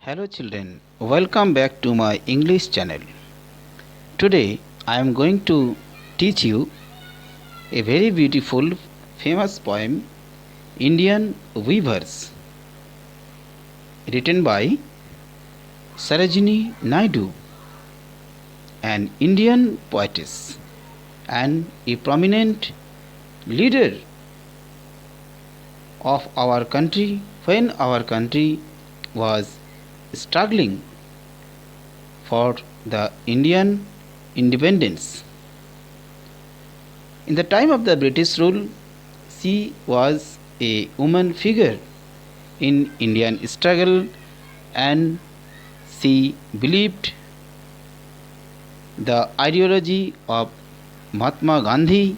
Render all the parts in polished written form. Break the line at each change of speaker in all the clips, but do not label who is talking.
Hello children, welcome back to my English channel. Today I am going to teach you a very beautiful famous poem Indian Weavers written by Sarojini Naidu, an Indian poetess and a prominent leader of our country when our country was struggling for the Indian independence. In the time of the British rule, she was a woman figure in Indian struggle, and she believed the ideology of Mahatma Gandhi,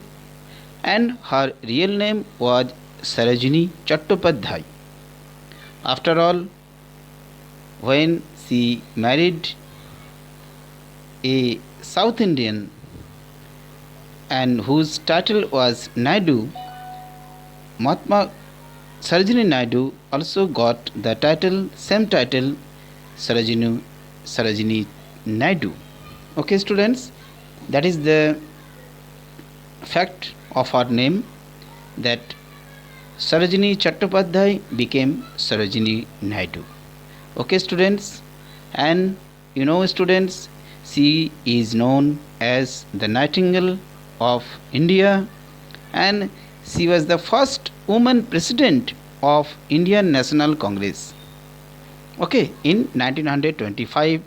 and her real name was Sarojini Chattopadhyay. After all, when she married a South Indian and whose title was Naidu, Mahatma Sarojini Naidu also got the same title, Sarojini Naidu. Okay, students, that is the fact of her name, that Sarojini Chattopadhyay became Sarojini Naidu. Okay, students, and students, she is known as the Nightingale of India, and she was the first woman president of Indian National Congress, okay, in 1925.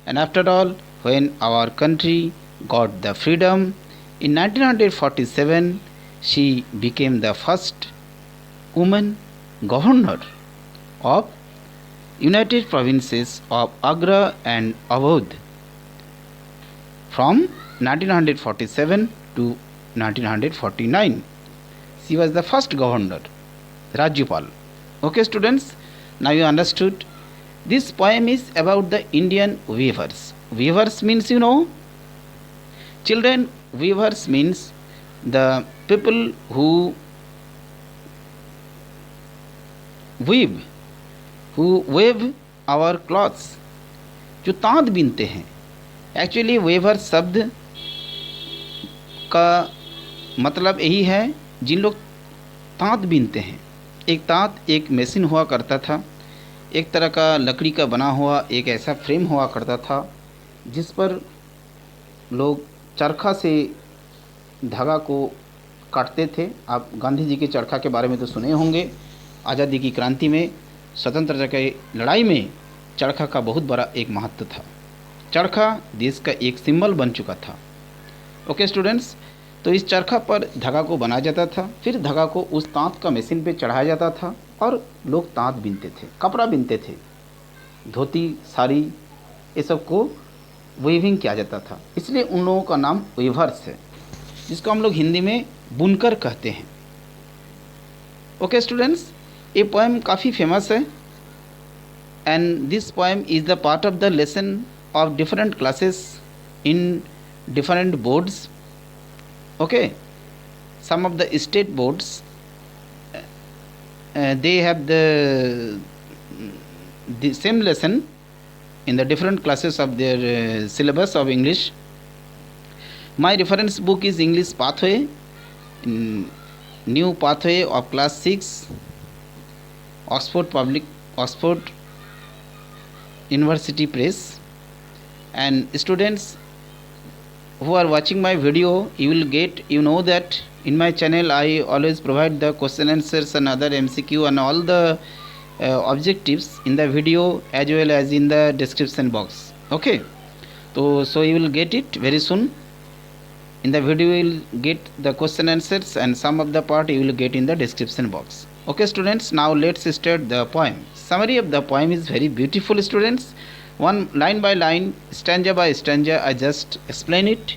And after all, when our country got the freedom in 1947, she became the first woman governor of United Provinces of Agra and Awadh from 1947 to 1949. She was the first governor, Rajyapal. Okay, students, now you understood. This poem is about the Indian weavers. Weavers means, children, weavers means the people who weave our clothes, जो तांत बीनते हैं. Actually waiver शब्द का मतलब यही है, जिन लोग तांत बीनते हैं. एक तांत एक मशीन हुआ करता था, एक तरह का लकड़ी का बना हुआ एक ऐसा फ्रेम हुआ करता था जिस पर लोग चरखा से धागा को काटते थे. आप गांधी जी के चरखा के बारे में तो सुने होंगे. आज़ादी की क्रांति में, स्वतंत्रता की लड़ाई में चरखा का बहुत बड़ा एक महत्व था. चरखा देश का एक सिंबल बन चुका था. ओके स्टूडेंट्स, तो इस चरखा पर धागा को बनाया जाता था, फिर धागा को उस तांत का मशीन पे चढ़ाया जाता था और लोग तांत बीनते थे, कपड़ा बीनते थे, धोती, साड़ी, ये सब को वीविंग किया जाता था. इसलिए उन लोगों का नाम वीवर्स है, जिसको हम लोग हिंदी में बुनकर कहते हैं. ओके स्टूडेंट्स, ये पोएम काफ़ी फेमस है, and this poem is the part of the lesson of different classes in different boards. Okay, some of the state boards they have the same lesson in the different classes of their syllabus of English. My reference book is English Pathway, New Pathway of class 6, Oxford University Press. And students who are watching my video, you will get, that in my channel I always provide the question answers and other MCQ and all the objectives in the video as well as in the description box. Okay, so you will get it very soon. In the video you will get the question answers, and some of the part you will get in the description box. Okay students, now let's start the poem. Summary of the poem is very beautiful, students. One line by line, stanza by stanza, I just explain it,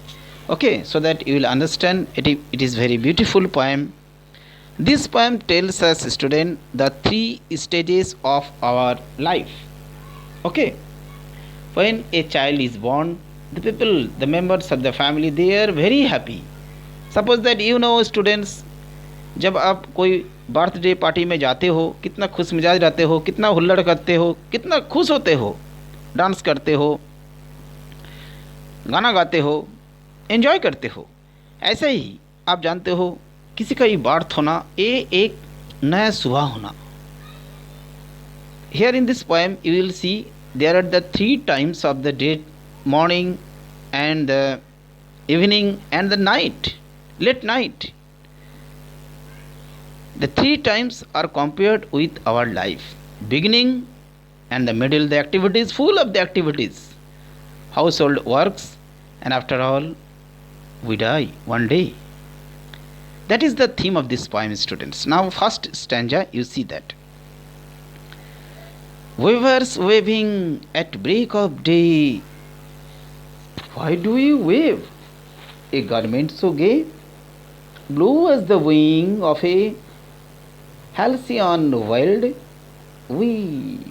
okay, so that you will understand it. It is very beautiful poem. This poem tells us, student, the 3 stages of our life. Okay, when a child is born, the members of the family, they are very happy. Suppose that students, जब आप कोई birthday party में जाते हो, कितना खुश मिजाज रहते हो, कितना हुल्लड़ करते हो, कितना खुश होते हो, डांस करते हो, गाना गाते हो, एंजॉय करते हो। ऐसे ही आप जानते हो किसी का भी बर्थ होना, ये एक नया सुबह होना। Here in this poem you will see there are the three times of the day: morning and the evening and the night, late night. The three times are compared with our life: beginning and the middle, the activities, full of the activities, household works, and after all, we die one day. That is the theme of this poem, students. Now, first stanza, you see that. Weavers waving at break of day. Why do you wave? A garment so gay, blue as the wing of a halcyon wild, we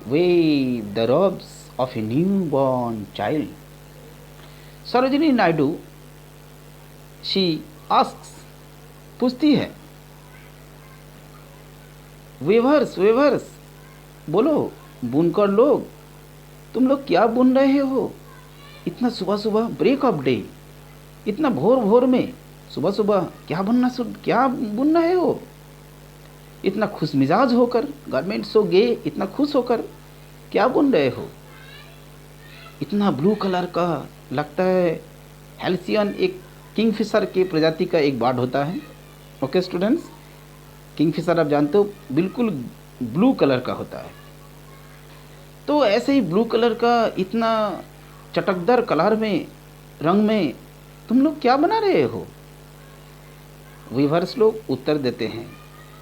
wave the robes of a newborn child. Sarojini Naidu, she asks, पूछती है, weavers weavers, बोलो बुनकर लोग, तुम लोग क्या बुन रहे हो इतना सुबह सुबह, ब्रेक ऑफ डे, इतना भोर भोर में सुबह सुबह क्या बुन रहे हो, इतना खुश मिजाज होकर, गारमेंट सो गे, इतना खुश होकर क्या बुन रहे हो, इतना ब्लू कलर का लगता है। हेल्सियन एक किंगफिशर के प्रजाति का एक बर्ड होता है। ओके स्टूडेंट्स, किंगफिशर आप जानते हो बिल्कुल ब्लू कलर का होता है। तो ऐसे ही ब्लू कलर का इतना चटकदार कलर में, रंग में तुम लोग क्या बना रहे हो। वीवर्स लोग उत्तर देते हैं,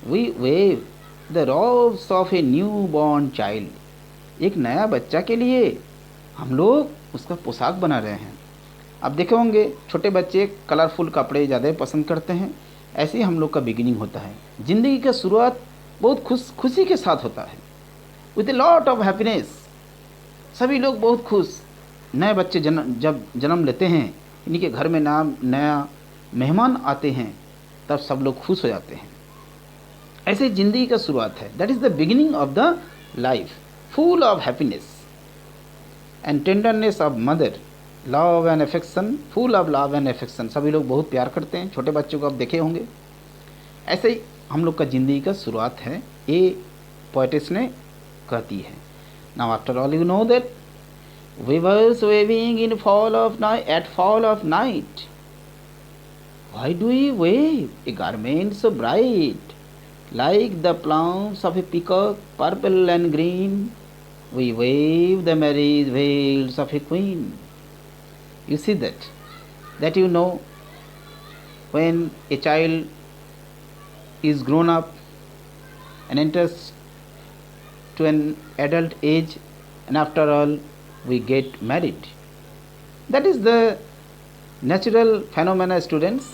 we weave the robes of a new born child, एक नया बच्चा के लिए हम लोग उसका पोशाक बना रहे हैं। आप देखे होंगे छोटे बच्चे कलरफुल कपड़े ज़्यादा पसंद करते हैं। ऐसे ही हम लोग का बिगिनिंग होता है, ज़िंदगी का शुरुआत बहुत खुशी के साथ होता है, with a lot of happiness. सभी लोग बहुत खुश, नए बच्चे जब जन्म लेते हैं, इनके घर में नया मेहमान आते हैं, तब सब लोग खुश हो जाते हैं। ऐसे ज़िंदगी का शुरुआत है, that is the beginning of the life, full of happiness and tenderness of mother, love and affection, full of love and affection. सभी लोग बहुत प्यार करते हैं, छोटे बच्चों को आप देखे होंगे। ऐसे ही हम लोग का ज़िंदगी का शुरुआत है, ये पोएटिस ने कहती है। Now after all you know that weavers waving in fall of night, at fall of night, why do we wave a garment so bright, like the plumes of a peacock, purple and green, we wave the marriage veils of a queen. You see that you know, when a child is grown up and enters to an adult age, and after all we get married. That is the natural phenomena, students.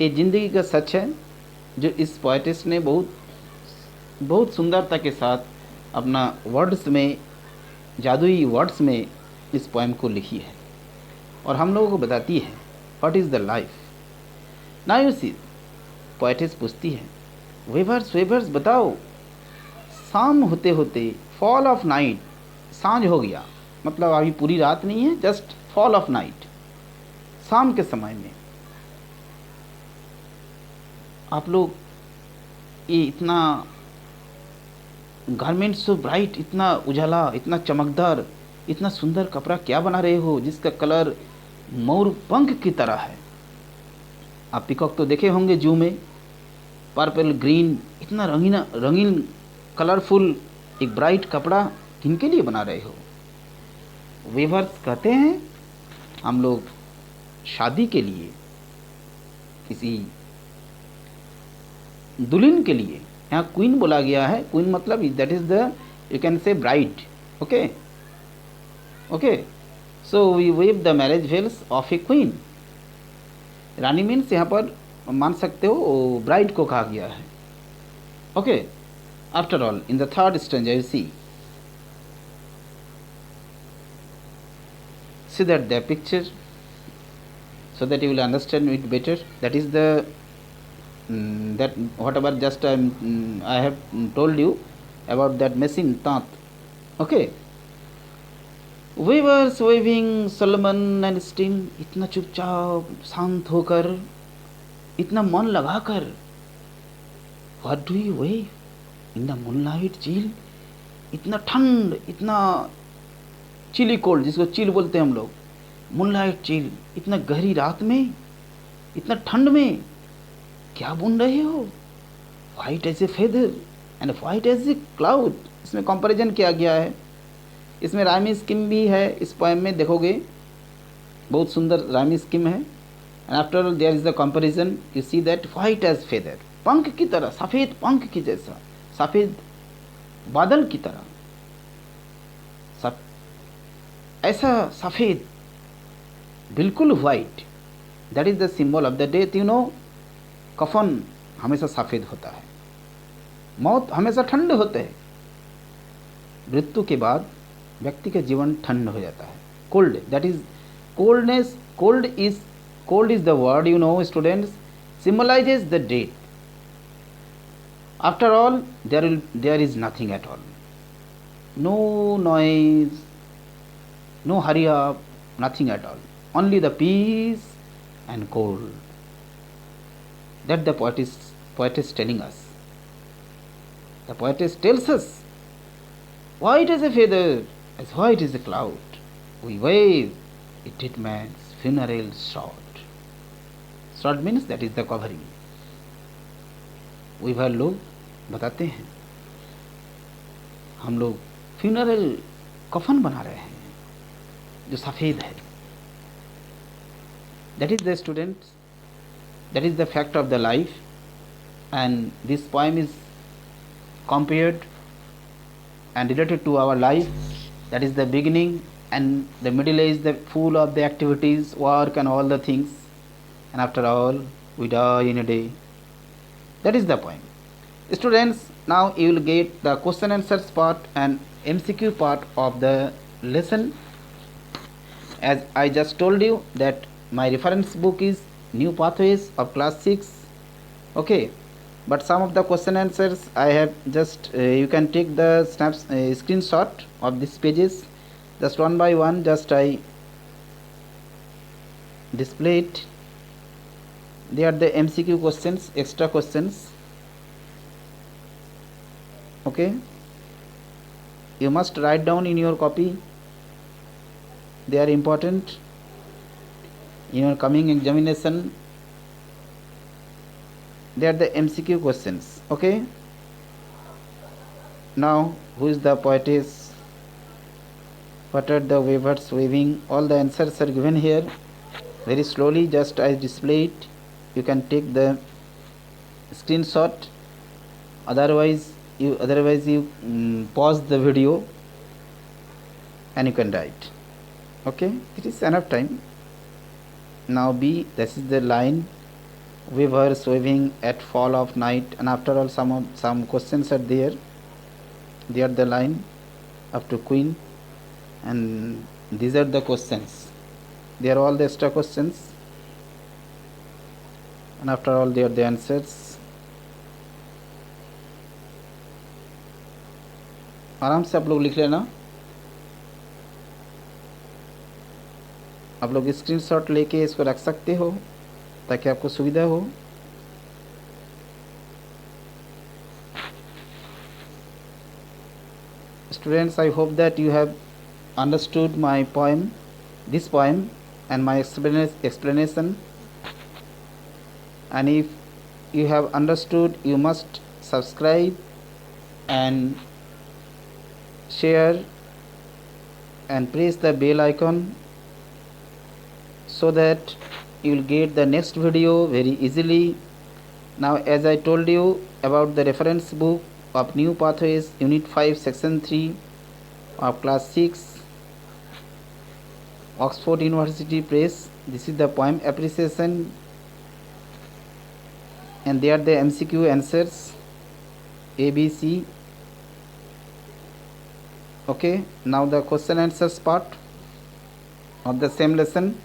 ये ज़िंदगी का सच है जो इस poet's ने बहुत सुंदरता के साथ अपना वर्ड्स में, जादुई वर्ड्स में इस पोएम को लिखी है और हम लोगों को बताती है what is the life. Now you see, poetess पूछती है, वेवर्स बताओ, शाम होते होते, फॉल ऑफ नाइट, सांझ हो गया, मतलब अभी पूरी रात नहीं है, जस्ट फॉल ऑफ नाइट, शाम के समय में आप लोग ये इतना गारमेंट सो ब्राइट, इतना उजाला, इतना चमकदार, इतना सुंदर कपड़ा क्या बना रहे हो जिसका कलर मोर पंख की तरह है। आप पिकॉक तो देखे होंगे जू में, पर्पल ग्रीन, इतना रंगीन कलरफुल एक ब्राइट कपड़ा किनके लिए बना रहे हो। वीवर्स कहते हैं हम लोग शादी के लिए, किसी दुल्हन के लिए, यहाँ क्वीन बोला गया है, क्वीन मतलब that is the, you can say bride. Okay so we weave the marriage veils of a queen. रानी मीन्स यहाँ पर मान सकते हो ब्राइड को कहा गया है। Okay, after all in the third stanza you see that the picture so that you will understand it better. That is the that whatever just I have told you about that machine तात. Okay, weavers weaving Solomon and still इतना चुपचाप शांत होकर, इतना मन लगाकर, what do you weave in the moonlight chill, इतना ठंड, इतना चिली कोल्ड, जिसको चिल बोलते हैं हम लोग, मूनलाइट चिल, इतना गहरी रात में, इतना ठंड में क्या बुन रहे हो? White as a feather and white as a cloud. इसमें कंपैरिजन किया गया है, इसमें राइमी स्कीम भी है. इस पोएम में देखोगे बहुत सुंदर राइमी स्कीम है. And after all there is the comparison, you see that white as feather, पंख की तरह, सफ़ेद पंख की जैसा, सफ़ेद बादल की तरह, ऐसा सफ़ेद, बिल्कुल white. That is the symbol of the death. You know, कफन हमेशा सफ़ेद होता है, मौत हमेशा ठंड होते हैं. मृत्यु के बाद व्यक्ति का जीवन ठंड हो जाता है. Cold, that is coldness. Cold is the word, you know students, symbolizes the death. After all there is nothing at all. No noise, no hurry up, nothing at all, only the peace and cold. That the poet is telling us. The poetess tells us, white as a feather, as white as a cloud, we wave a dead man's funeral shroud. Shroud means that is the covering. weaver लोग बताते हैं, हम लोग funeral कफन बना रहे हैं जो सफ़ेद है. That is the students, that is the fact of the life. And this poem is compared and related to our life. That is the beginning, and the middle is the full of the activities, work and all the things, and after all we die in a day. That is the poem. Students, now you will get the question answers part and MCQ part of the lesson. As I just told you that my reference book is New Pathways of class 6. Okay, but some of the question answers I have just you can take the screenshot of these pages, just one by one, just I display it. They are the MCQ questions, extra questions. Okay, you must write down in your copy. They are important in your coming examination. They are the MCQ questions. Okay, now who is the poetess? What are the weavers weaving? All the answers are given here. Very slowly, just I display it. You can take the screenshot. Otherwise you pause the video and you can write. Okay, it is enough time. Now B, this is the line, weavers weaving at fall of night, and after all some questions are there. They are the line up to queen, and these are the questions. They are all the extra questions, and after all they are the answers. आराम से आप लोग लिख लेना. आप लोग screenshot लेके इसको रख सकते हो ताकि आपको सुविधा हो. Students, I hope that you have understood my poem, this poem, and my explanation. And if you have understood, you must subscribe and share and press the bell icon so that you will get the next video very easily. Now, as I told you about the reference book of New Pathways, Unit 5, Section 3 of Class 6, Oxford University Press. This is the poem appreciation, and they are the MCQ answers A, B, C. Okay, now the question answers part of the same lesson.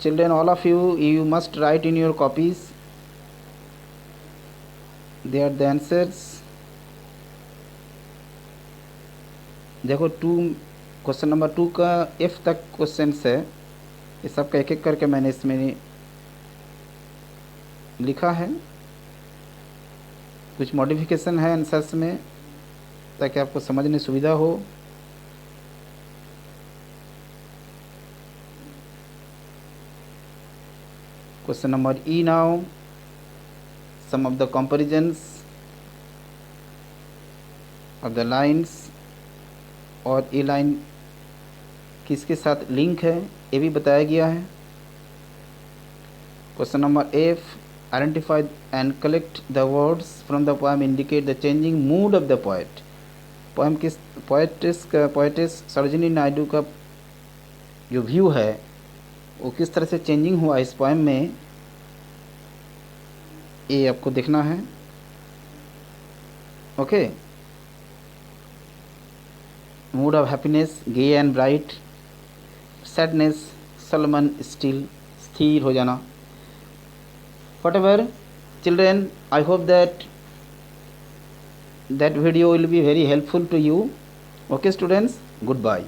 Children, all of you must write in your copies. They are the answers. देखो question number 2 का F तक question है, ये सब का एक एक करके मैंने इसमें लिखा है। कुछ मॉडिफिकेशन है आंसर्स में ताकि आपको समझने सुविधा हो। Question number E now, some of the comparisons of the lines, और ये लाइन किसके साथ लिंक है ये भी बताया गया है। Question number F, identify and collect the words from the poem indicate the changing mood off the poet. Poem किस पोएटिस सरोजिनी नायडू का जो व्यू है वो किस तरह से चेंजिंग हुआ इस पोएम में, ये आपको देखना है। Okay. Mood of happiness, gay and bright. Sadness, solemn, still, स्थिर हो जाना। whatever children, I hope that video will be very helpful to you. Okay students, goodbye.